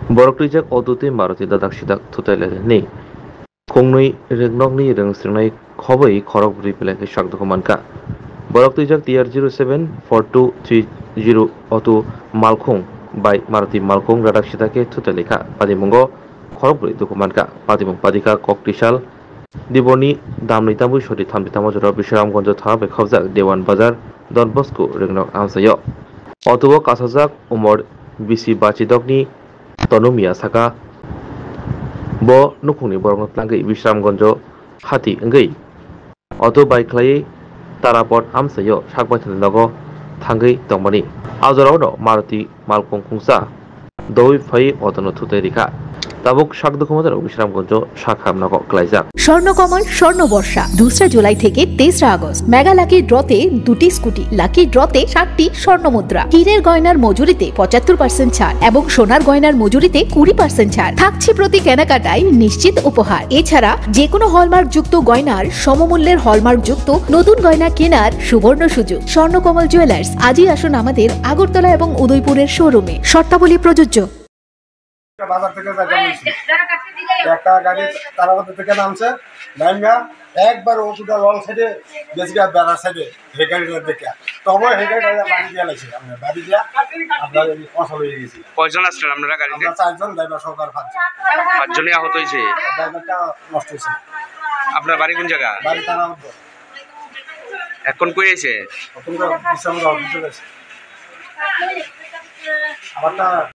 borok rijak oduti maruti dadak sidak thutailai ni kongnui regnokni rengsringnai khoboi khorok bri pelai ke sak dokumanka borok tuijak TR07 4230 auto malkhung by maruti malkhung dadak sidake thutailika padimungo khorok bri dokumanka padimung padika koktisal Diboni damni tamu soti thambi tamu jora Bisramganj thana bai khawjak Dewan Bazar Don Bosco rengnok amsayo Otubo kasajak umor bisi bachidokni tonomia saka bo nukungni borokno tlangai Bisramganj hati enggai Auto bai khlai tarapot amsayo sakbai thanogo thangai tongmani ajorao Maruti Malkhung khungsa doi phai otono thutai rikha Tabuk শাক দোকানদার বিশ্রামগঞ্জ শাখা নগর ক্লাইজাক স্বর্ণকমল স্বর্ণবর্ষা 2 জুলাই থেকে 23 August mega lucky ড্রতে 2টি scooty lucky ড্রতে 7টি স্বর্ণমুদ্রা হীরের গয়নার মজুরিতে 75% ছাড় এবং সোনার গয়নার মজুরিতে 20% ছাড় থাকছে প্রতি কেনাকাটায় নিশ্চিত উপহার এছাড়া যে কোনো হলমার্ক যুক্ত গয়নার সমমূল্যের হলমার্ক যুক্ত নতুন গয়না কেনার সুবর্ণ সুযোগ স্বর্ণকমল জুয়েলার্স আজই আসুন আমাদের আগরতলা এবং উদয়পুরের শোরুমে শর্তাবলী প্রযোজ্য বাজার থেকে একটা গাড়ি তারাবাদ থেকে নামছে নামগা একবার ওষুধটা লং সাইডে বেশি বেড়ার সাইডে হে গাড়িটা দেখে তবে হে গাড়িটা বাড়ি দিয়ে লাগছে আমরা বাড়ি দিয়া আপনার ফসল হয়ে গেছি কয়জন আসছেন আপনারা গাড়িতে? আমরা 4 জন ড্রাইভার সহকার 5 জনই আহত হয়েছে। ড্রাইভারটা নষ্ট হয়েছে। আপনার বাড়ি কোন জায়গা? বাড়ি তারাবাদ। এখন কই আছে? এখন তো বিশ্রাম অফিসে আছে। আবারটা